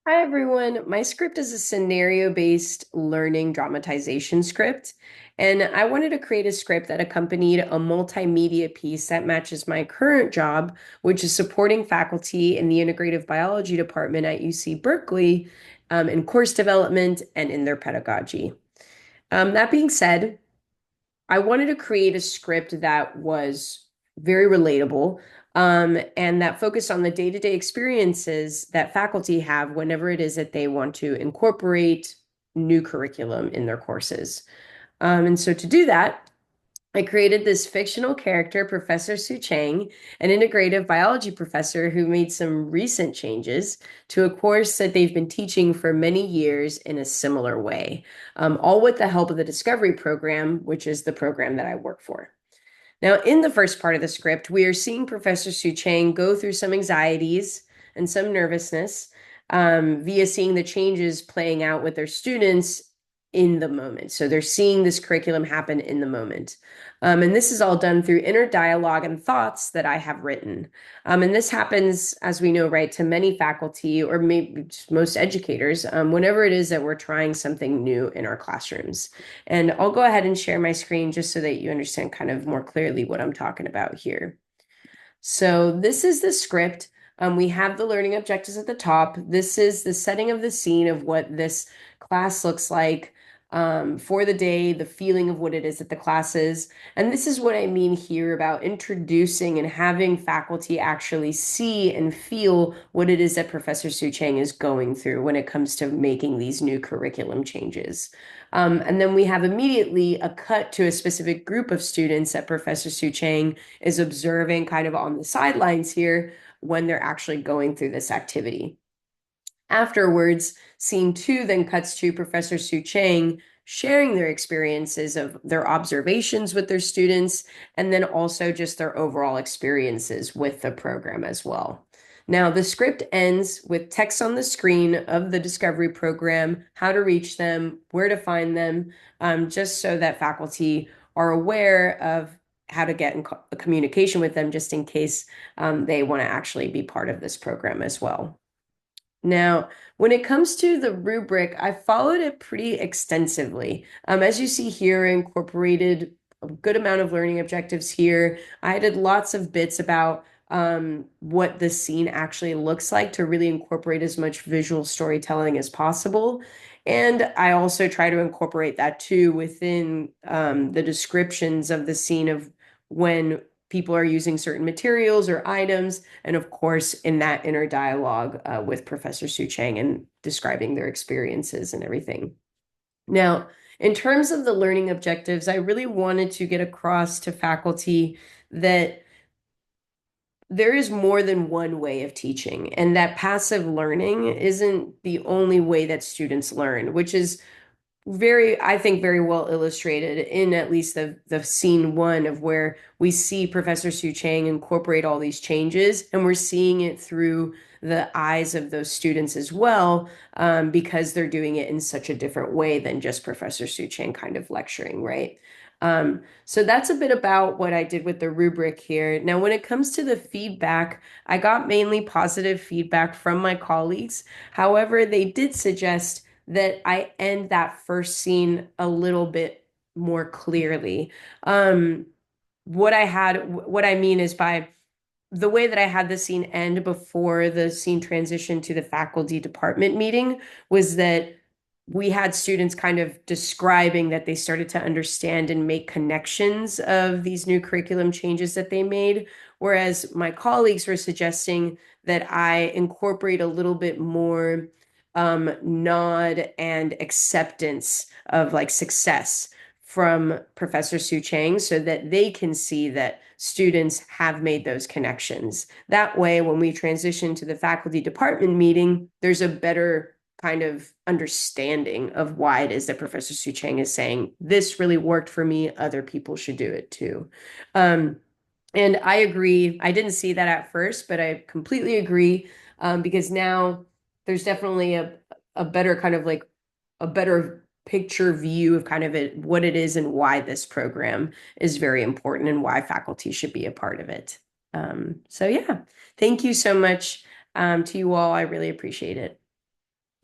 Hi, everyone. My script is a scenario-based learning dramatization script, and I wanted to create a script that accompanied a multimedia piece that matches my current job, which is supporting faculty in the integrative biology department at UC Berkeley, in course development and in their pedagogy. That being said, I wanted to create a script that was very relatable, and that focused on the day-to-day experiences that faculty have whenever it is that they want to incorporate new curriculum in their courses. And so to do that, I created this fictional character, Professor Su Chang, an integrative biology professor who made some recent changes to a course that they've been teaching for many years in a similar way, all with the help of the Discovery Program, which is the program that I work for. Now, in the first part of the script, we are seeing Professor Su Chang go through some anxieties and some nervousness via seeing the changes playing out with their students in the moment. So they're seeing this curriculum happen in the moment. And this is all done through inner dialogue and thoughts that I have written. And this happens, as we know, right, to many faculty or maybe most educators, whenever it is that we're trying something new in our classrooms. And I'll go ahead and share my screen just so that you understand kind of more clearly what I'm talking about here. So this is the script. We have the learning objectives at the top. This is the setting of the scene of what this class looks like for the day, the feeling of what it is that the class is. And this is what I mean here about introducing and having faculty actually see and feel what it is that Professor Su Chang is going through when it comes to making these new curriculum changes. And then we have immediately a cut to a specific group of students that Professor Su Chang is observing kind of on the sidelines here when they're actually going through this activity. Afterwards, scene two then cuts to Professor Su Chang sharing their experiences of their observations with their students, and then also just their overall experiences with the program as well. Now, the script ends with text on the screen of the Discovery Program, how to reach them, where to find them, just so that faculty are aware of how to get in communication with them, just in case they want to actually be part of this program as well. Now, when it comes to the rubric, I followed it pretty extensively. As you see here, I incorporated a good amount of learning objectives here. I added lots of bits about what the scene actually looks like to really incorporate as much visual storytelling as possible. And I also try to incorporate that too within the descriptions of the scene of when people are using certain materials or items, and of course, in that inner dialogue with Professor Su Chang and describing their experiences and everything. Now, in terms of the learning objectives, I really wanted to get across to faculty that there is more than one way of teaching, and that passive learning isn't the only way that students learn, which is I think, very well illustrated in at least the scene one of where we see Professor Su Chang incorporate all these changes, and we're seeing it through the eyes of those students as well, because they're doing it in such a different way than just Professor Su Chang kind of lecturing, right? So that's a bit about what I did with the rubric here. Now, when it comes to the feedback, I got mainly positive feedback from my colleagues. However, they did suggest that I end that first scene a little bit more clearly. What I mean is by the way that I had the scene end before the scene transitioned to the faculty department meeting was that we had students kind of describing that they started to understand and make connections of these new curriculum changes that they made, whereas my colleagues were suggesting that I incorporate a little bit more nod and acceptance of like success from Professor Su Chang so that they can see that students have made those connections. That way, when we transition to the faculty department meeting, there's a better kind of understanding of why it is that Professor Su Chang is saying, this really worked for me, other people should do it too. Um, and I agree. I didn't see that at first, but I completely agree, because now there's definitely a better kind of like a better picture view of kind of what it is and why this program is very important and why faculty should be a part of it. So yeah, thank you so much to you all. I really appreciate it.